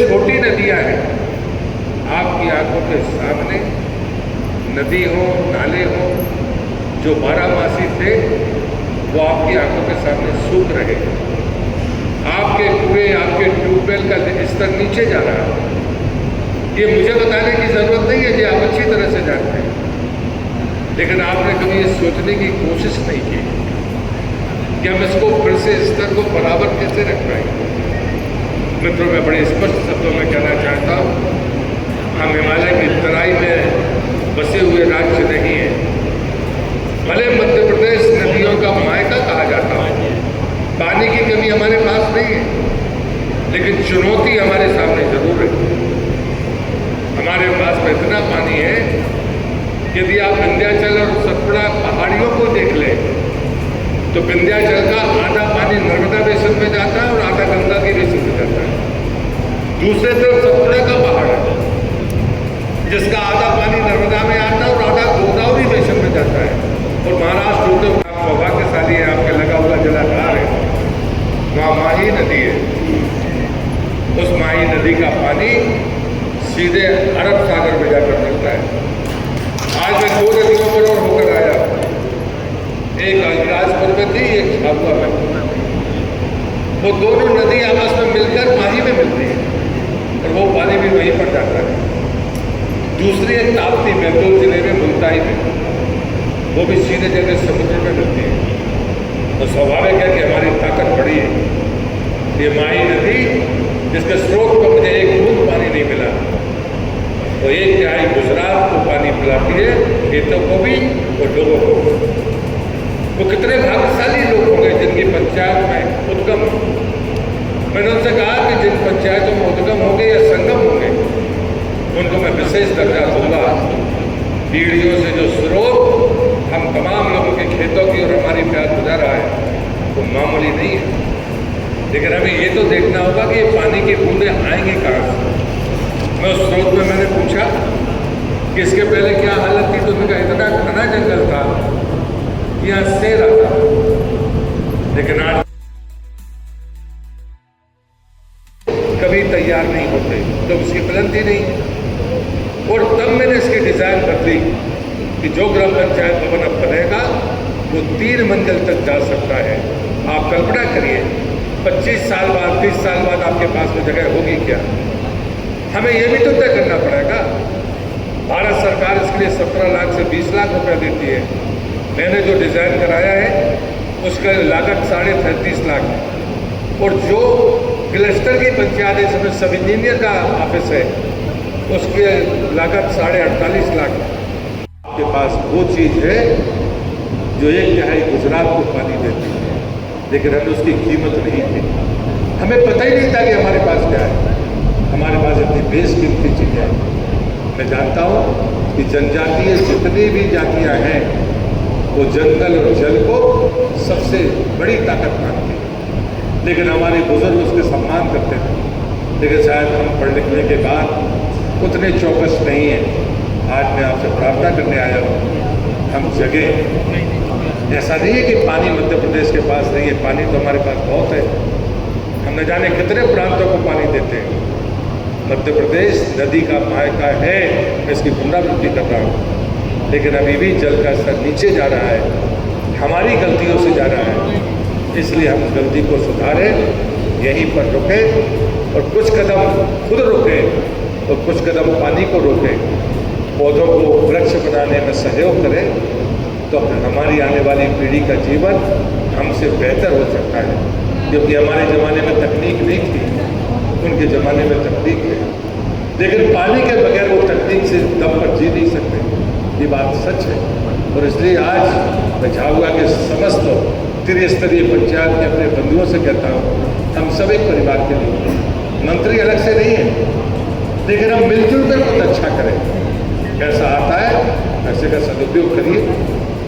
छोटी नदियां हैं, आपकी आंखों के सामने नदी हो, नाले हो, जो 12मासी थे वो आपकी आंखों के सामने सूख रहे हैं। आपके कुएं, आपके ट्यूबवेल का स्तर नीचे जा रहा है। ये मुझे बताने की जरूरत नहीं है, ये आप अच्छी तरह से जानते हैं, लेकिन आपने कभी ये सोचने की कोशिश नहीं की कि हम इसको फिर से स्तर को बराबर कैसे रख पाएंगे। मित्रों, मैं बड़े स्पष्ट शब्दों में कहना चाहता हूँ, हम हिमालय की तराई में बसे हुए राज्य नहीं हैं। भले मध्य प्रदेश नदियों का मायका कहा जाता है, पानी की कमी हमारे पास नहीं है, लेकिन चुनौती हमारे सामने जरूर है। हमारे पास में इतना पानी है, यदि आप विंध्याचल और सतपुड़ा पहाड़ियों को देख लें तो विंध्याचल का आधा पानी नर्मदा बेसिन में जाता है और आधा गंगा की बेसिन में जाता है। दूसरे तरफ सतपुड़ा का पहाड़ है, जिसका आधा पानी नर्मदा में आता है और आधा गोदावरी बेसिन में जाता है। और महाराष्ट्र तो सौभाग्यशाली है, आपके लगा हुआ जलाधार है, वहाँ माही नदी है। उस माही नदी का पानी सीधे अरब सागर में जाकर मिलता है। आज मैं 2 नदियों पर और होकर आया, एक अलीराजपुर में थी, एक झाबुआ में। वो दोनों नदी आपस में मिलकर माही में मिलती है और वो पानी भी वहीं पर जाता है। दूसरी एक ताप्ती बैतूल जिले में मुल्ताई में, वो भी सीधे जगह समुद्र में मिलती है। तो स्वाभाविक है कि हमारी ताकत बड़ी है। ये माही नदी, जिसके स्रोत पर मुझे एक बूंद पानी नहीं मिला, वो 1/3 गुजरात को पानी पिलाती है, खेतों को भी और लोगों को भी। वो कितने भाग्यशाली लोग होंगे जिनकी पंचायत में उद्गम। मैंने उनसे कहा कि जिन पंचायतों में उद्गम होंगे या संगम होंगे, उनको मैं विशेष दर्जा दूंगा। पीढ़ियों से जो स्रोत हम तमाम लोगों के खेतों की और हमारी प्यास बुझा रहा है, वो मामूली नहीं है। लेकिन हमें ये तो देखना होगा कि ये पानी की बूंदें आएंगी कहाँ से। मैं उस स्रोत में मैंने पूछा कि इसके पहले क्या हालत थी, तो उन्होंने कहा इतना घना जंगल था, यहाँ शेर आता, लेकिन आज कभी तैयार नहीं होते, तो उसकी बुलंदी नहीं। और तब मैंने इसकी डिजाइन बदली कि जो ग्राम पंचायत भवन अब बनेगा वो 3 मंजिल तक जा सकता है। आप कल्पना करिए, 25 साल बाद, 30 साल बाद आपके पास में जगह होगी क्या? हमें ये भी तो तय करना पड़ेगा। भारत सरकार इसके लिए 17 लाख से 20 लाख रुपए देती है। मैंने जो डिज़ाइन कराया है उसका लागत 33.5 लाख है। और जो क्लस्टर की पंचायत है, इसमें सब इंजीनियर का ऑफिस है, उसकी लागत 48.5 लाख है। आपके पास वो चीज़ है जो 1/3 गुजरात को पानी देती है, लेकिन हमें उसकी कीमत नहीं थी। हमें पता ही नहीं था कि हमारे पास क्या है। हमारे पास इतनी बेशकीमती चीज़ें हैं। मैं जानता हूँ कि जनजातीय जितनी भी जातियाँ हैं, वो जंगल और जल को सबसे बड़ी ताकत मानती हैं, लेकिन हमारे बुजुर्ग उसके सम्मान करते थे। लेकिन शायद हम पढ़ लिखने के बाद उतने चौकस नहीं हैं। आज मैं आपसे प्रार्थना करने आया हूँ, हम जगह। ऐसा नहीं है कि पानी मध्य प्रदेश के पास नहीं है, पानी तो हमारे पास बहुत है। हम न जाने कितने प्रांतों को पानी देते हैं। मध्य प्रदेश नदी का मायका है, मैं इसकी पुनरावृत्ति कर रहा हूँ, लेकिन अभी भी जल का स्तर नीचे जा रहा है, हमारी गलतियों से जा रहा है। इसलिए हम उस गलती को सुधारें, यहीं पर रुकें और कुछ कदम खुद रुकें और कुछ कदम पानी को रोकें, पौधों को वृक्ष बनाने में सहयोग करें, तो हमारी आने वाली पीढ़ी का जीवन हमसे बेहतर हो सकता है। क्योंकि हमारे ज़माने में तकनीक नहीं थी, उनके ज़माने में तकनीक है, लेकिन पानी के बगैर वो तकनीक से दम पर जी नहीं सकते। ये बात सच है। और इसलिए आज मैं झाबुआ के समस्त त्रिस्तरीय पंचायत के अपने बंधुओं से कहता हूँ, हम सब एक परिवार के लोग हैं। मंत्री अलग से नहीं है, लेकिन हम मिलजुल कर कुछ अच्छा करें। पैसा आता है, पैसे का सदुपयोग करिए,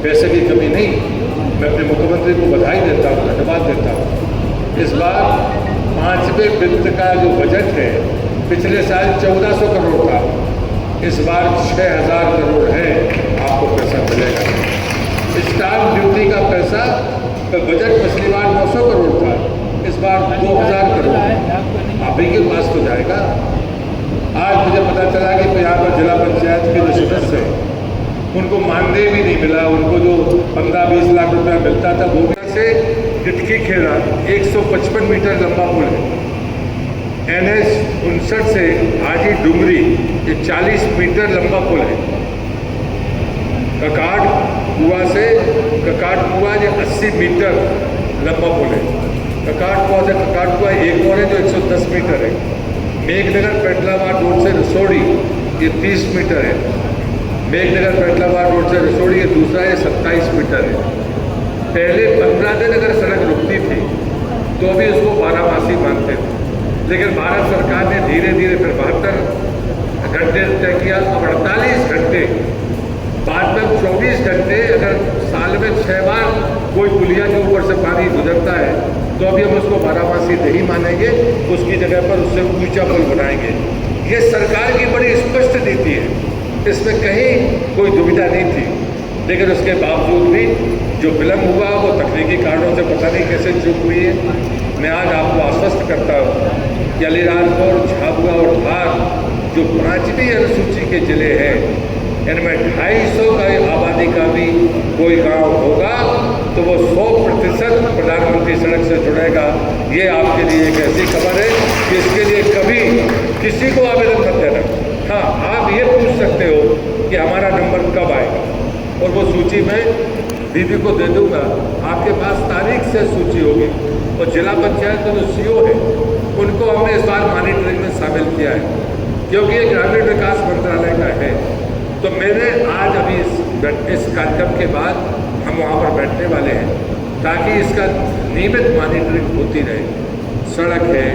पैसे की कमी नहीं। मैं अपने मुख्यमंत्री को बधाई देता हूँ, धन्यवाद देता हूँ। इस बार 5वें वित्त का जो बजट है, पिछले साल 1400 करोड़ था, इस बार 6000 करोड़ है। आपको पैसा मिलेगा। स्टाम्प ड्यूटी का पैसा का बजट पिछली बार 900 करोड़ था, इस बार 2000 करोड़। आप ही के पास तो जाएगा। आज मुझे पता चला कि यहाँ पर जिला पंचायत के जो सदस्य हैं उनको मानदेय भी नहीं मिला। उनको जो 15-20 लाख रुपया मिलता था वो से टिटकी खेड़ा 155 मीटर लंबा पुल है। NH 59 से हाजी डुंगरी ये 40 मीटर लंबा पुल है। ककाट कुआ से ककाट कुआ ये 80 मीटर लंबा पुल है। ककाट कुआ से ककाट कुआ एक और है जो 110 मीटर है। मेघनगर पेटलावाद रोड से रसोड़ी ये 30 मीटर है। मेघनगर पेटलावाद रोड से रसोड़ी ये दूसरा ये 27 मीटर है। पहले 15 दिन अगर सड़क रुकती थी तो भी उसको 12 मासी मानते थे, लेकिन भारत सरकार ने धीरे धीरे फिर 72 घंटे तय किया। अब 48 घंटे बाद में 24 घंटे अगर साल में 6 बार कोई पुलिया के ऊपर से पानी गुजरता है तो अभी हम उसको 12 मासी नहीं मानेंगे, उसकी जगह पर उससे ऊंचा पुल बनाएंगे। ये सरकार की बड़ी स्पष्ट नीति है, इसमें कहीं कोई दुविधा नहीं थी। लेकिन उसके बावजूद भी जो विलम्ब हुआ वो तकनीकी कारणों से पता नहीं कैसे चूक हुई है। मैं आज आपको आश्वस्त करता हूँ कि अलीराजपुर, झाबुआ और धार जो 5वीं अनुसूची के जिले हैं इनमें 250 का आबादी का भी कोई गांव होगा तो वो 100% प्रधानमंत्री सड़क से जुड़ेगा। ये आपके लिए एक ऐसी खबर है कि इसके लिए कभी किसी को आवेदन मत देना। हाँ, आप ये पूछ सकते हो कि हमारा नंबर कब आएगा, और वो सूची मैं दीदी को दे दूंगा। आपके पास तारीख से सूची होगी। और जिला पंचायत का जो CO है उनको हमने इस बार मॉनिटरिंग में शामिल किया है, क्योंकि ये ग्रामीण विकास मंत्रालय का है। तो मेरे आज अभी इस कार्यक्रम के बाद हम वहाँ पर बैठने वाले हैं ताकि इसका नियमित मॉनिटरिंग होती रहे। सड़क है,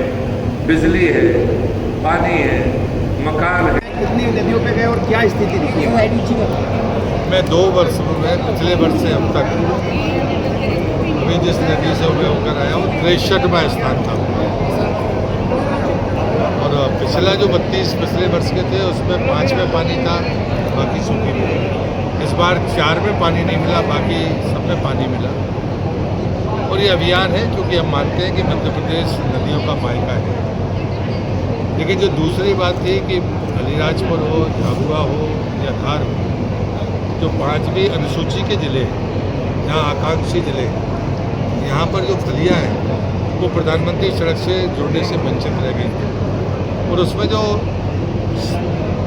बिजली है, पानी है, मकान है। कितनी नदियों पे गए और क्या स्थिति दिखी है? मैं 2 वर्ष में पिछले वर्ष से अब तक अभी जिस नदी से होकर आया हूँ 63वां स्थान था। और पिछला जो 32 पिछले वर्ष के थे उसमें 5 में पानी था, बाकी सूखी थी। इस बार 4 में पानी नहीं मिला, बाकी सब में पानी मिला। और ये अभियान है क्योंकि हम मानते हैं कि मध्य प्रदेश नदियों का मायका है। लेकिन जो दूसरी बात थी कि अलीराजपुर हो, झाबुआ हो या धार हो, जो 5वीं अनुसूची के ज़िले हैं, यहाँ आकांक्षी ज़िले हैं, यहाँ पर जो फलियाँ हैं वो प्रधानमंत्री सड़क से जुड़ने से वंचित रह गई थी। और उसमें जो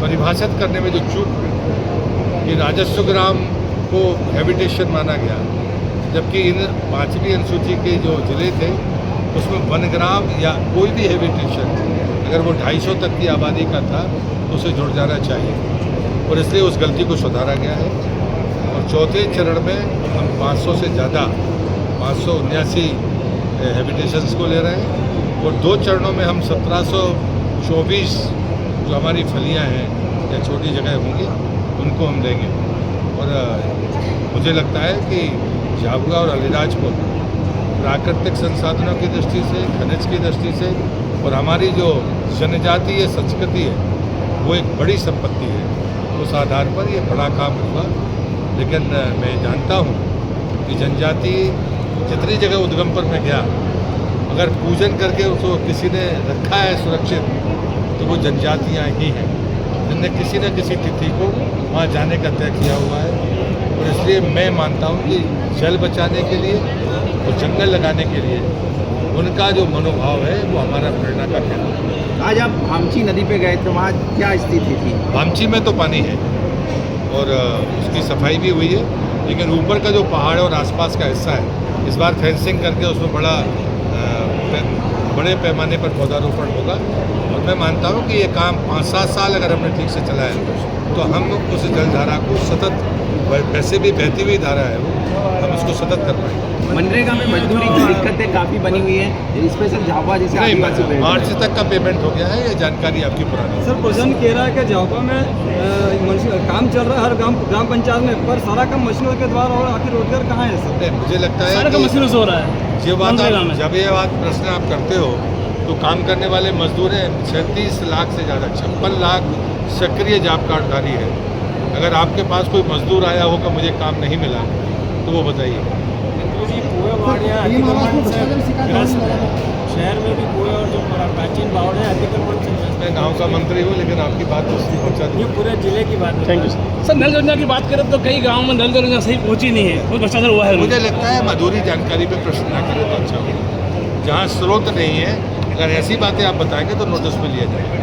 परिभाषित करने में जो चूक हुई कि राजस्व ग्राम को हैबिटेशन माना गया, जबकि इन 5वीं अनुसूची के जो ज़िले थे उसमें वनग्राम या कोई भी हैबिटेशन अगर वो 250 तक की आबादी का था तो उसे जुड़ जाना चाहिए। और इसलिए उस गलती को सुधारा गया है। और चौथे चरण में हम 500 से ज़्यादा 579 हैबिटेशंस को ले रहे हैं। और 2 चरणों में हम 1724 जो हमारी फलियाँ हैं या छोटी जगह होंगी उनको हम लेंगे। और मुझे लगता है कि झाबुआ और अलीराजपुर प्राकृतिक संसाधनों की दृष्टि से, खनिज की दृष्टि से और हमारी जो जनजातीय संस्कृति है वो एक बड़ी संपत्ति है। उस आधार पर ये बड़ा काम होगा। लेकिन मैं जानता हूँ कि जनजाति जितनी जगह उद्गम पर मैं गया, अगर पूजन करके उसको किसी ने रखा है सुरक्षित तो वो जनजातियाँ ही हैं जिनने किसी न किसी तिथि को वहाँ जाने का तय किया हुआ है। और इसलिए मैं मानता हूँ कि जल बचाने के लिए और जंगल लगाने के लिए उनका जो मनोभाव है वो हमारा प्रेरणा का केंद्र है। आज आप भामची नदी पे गए थे, वहाँ क्या स्थिति थी? भामची में तो पानी है और उसकी सफाई भी हुई है, लेकिन ऊपर का जो पहाड़ और आसपास का हिस्सा है इस बार फेंसिंग करके उसमें बड़े पैमाने पर पौधारोपण होगा। और मैं मानता हूँ कि ये काम 5-7 साल अगर हमने ठीक से चलाया तो हम उस जलधारा को सतत, वैसे भी बहती हुई धारा है वो, हम उसको सतत कर पाएंगे। मनरेगा में मजदूरी की दिक्कतें काफ़ी बनी हुई है, स्पेशल झाबुआ जैसे आदिवासी नहीं, मार्च तक का पेमेंट हो गया है। ये जानकारी आपकी पुरानी है। सर, प्रशासन कह रहा है कि झाबुआ में काम चल रहा है हर ग्राम पंचायत में, पर सारा काम मशीनों के द्वारा और आखिर रोजगार कहाँ है सर? नहीं, मुझे लगता है सारा काम मशीनों से हो रहा है। जब ये बात प्रश्न आप करते हो तो काम करने वाले मजदूर हैं 36 लाख से ज़्यादा, 56 लाख सक्रिय जॉब कार्डधारी है। अगर आपके पास कोई मजदूर आया होगा मुझे काम नहीं मिला तो वो बताइए। शहर में भी कुएं और जो प्राचीन बावड़े मैं गांव का मंत्री हूँ, लेकिन आपकी बात तो पहुँचा दी। पूरे जिले की बात थैंक यू सर। नल योजना की बात करें तो कई गाँव में नल योजना सही पहुंची नहीं है, बहुत भ्रष्टाचार हुआ है। मुझे लगता है अधूरी जानकारी पे प्रश्न ना करें तो अच्छा होगा। जहाँ स्रोत नहीं है, अगर ऐसी बातें आप बताएंगे तो नोटिस में लिया जाएगा।